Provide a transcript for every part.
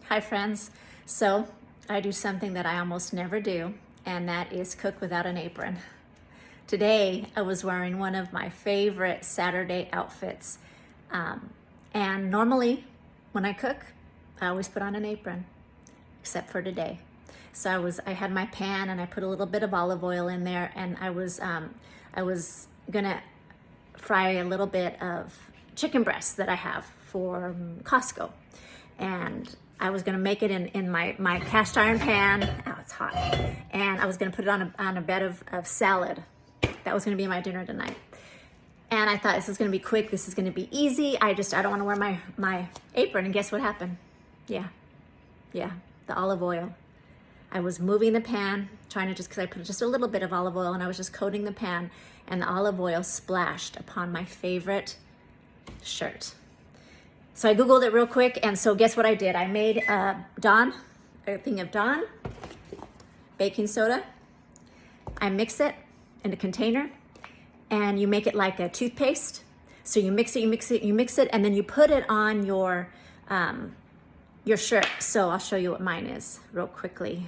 Hi friends. So I do something that I almost never do, and that is cook without an apron. Today I was wearing one of my favorite Saturday outfits. And normally when I cook, I always put on an apron, except for today. So I had my pan and I put a little bit of olive oil in there, and I was gonna fry a little bit of chicken breast that I have for Costco. And I was gonna make it in my cast iron pan. Oh, it's hot. And I was gonna put it on a bed of salad. That was gonna be my dinner tonight. And I thought, this is gonna be quick, this is gonna be easy. I don't wanna wear my apron. And guess what happened? Yeah, the olive oil. I was moving the pan, because I put just a little bit of olive oil, and I was just coating the pan, and the olive oil splashed upon my favorite shirt. So I Googled it real quick, and so guess what I did? I made a thing of Dawn baking soda. I mix it in a container, and you make it like a toothpaste. So you mix it, and then you put it on your shirt. So I'll show you what mine is real quickly.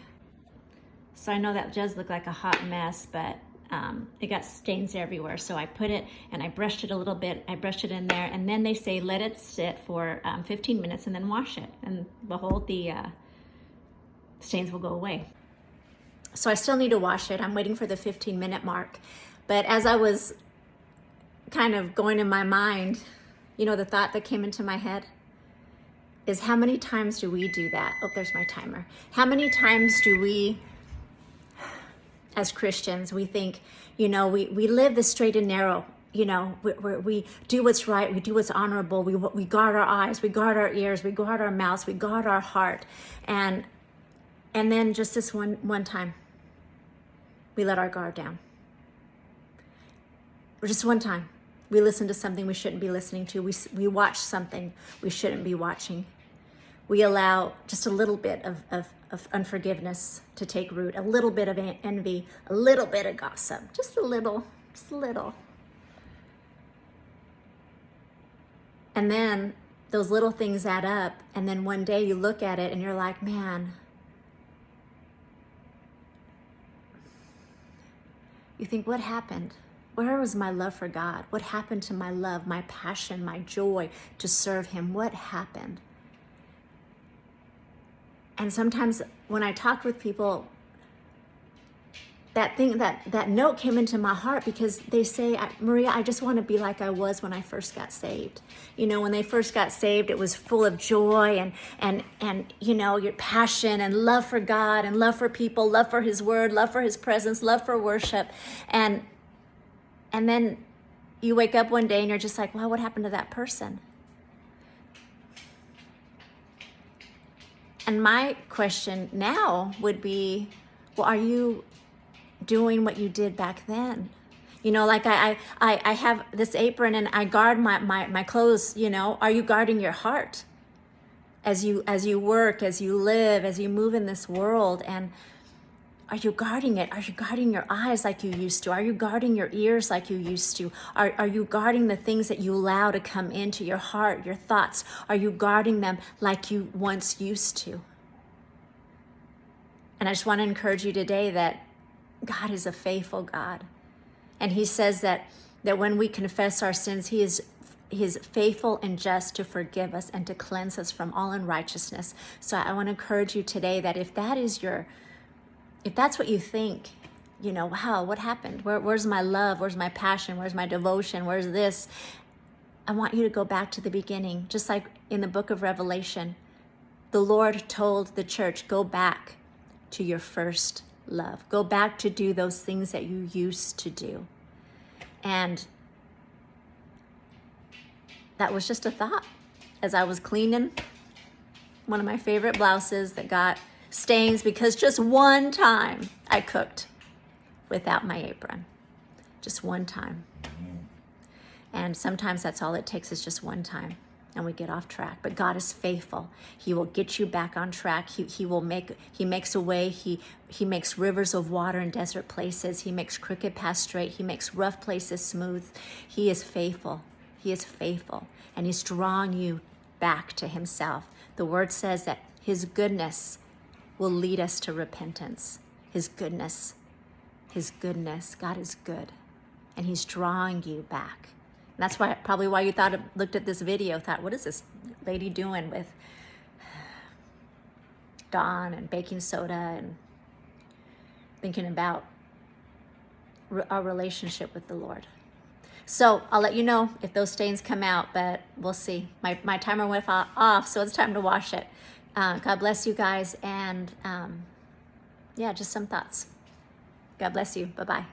So I know that does look like a hot mess, but it got stains everywhere. So I put it, and I brushed it a little bit. I brushed it in there, and then they say let it sit for 15 minutes and then wash it. And behold, the stains will go away. So I still need to wash it. I'm waiting for the 15-minute mark. But as I was kind of going in my mind, the thought that came into my head is, how many times do we do that? Oh, there's my timer. How many times do we, as Christians, we think, we live the straight and narrow, we do what's right, we do what's honorable, we guard our eyes, we guard our ears, we guard our mouths, we guard our heart. And then just this one time, we let our guard down. Or just one time, we listen to something we shouldn't be listening to. We watch something we shouldn't be watching. We allow just a little bit of unforgiveness to take root, a little bit of envy, a little bit of gossip, just a little. And then those little things add up, and then one day you look at it and you're like, man, you think, what happened? Where was my love for God? What happened to my love, my passion, my joy to serve Him? What happened? And sometimes when I talk with people, that note came into my heart, because they say, Maria, I just want to be like I was when I first got saved. When they first got saved, it was full of joy and your passion and love for God and love for people, love for His word, love for His presence, love for worship. And then you wake up one day and you're just like, wow, what happened to that person? And my question now would be, well, are you doing what you did back then? Like I have this apron and I guard my clothes, are you guarding your heart as you work, as you live, as you move in this world? And are you guarding it? Are you guarding your eyes like you used to? Are you guarding your ears like you used to? Are you guarding the things that you allow to come into your heart, your thoughts? Are you guarding them like you once used to? And I just want to encourage you today that God is a faithful God. And He says that when we confess our sins, He is faithful and just to forgive us and to cleanse us from all unrighteousness. So I want to encourage you today that if that's what you think, wow, what happened? Where's my love? Where's my passion? Where's my devotion? Where's this? I want you to go back to the beginning. Just like in the book of Revelation, the Lord told the church, go back to your first love. Go back to do those things that you used to do. And that was just a thought as I was cleaning one of my favorite blouses that got stains because just one time I cooked without my apron. Just one time. And sometimes that's all it takes, is just one time, and we get off track. But God is faithful. He will get you back on track. He makes a way. He makes rivers of water in desert places. He makes crooked paths straight. He makes rough places smooth. He is faithful. He is faithful. And He's drawing you back to Himself. The word says that his goodness will lead us to repentance. His goodness. God is good. And he's drawing you back. And that's probably why you looked at this video, thought, what is this lady doing with Dawn and baking soda and thinking about our relationship with the Lord. So I'll let you know if those stains come out, but we'll see. My timer went off, so it's time to wash it. God bless you guys, and yeah, just some thoughts. God bless you. Bye-bye.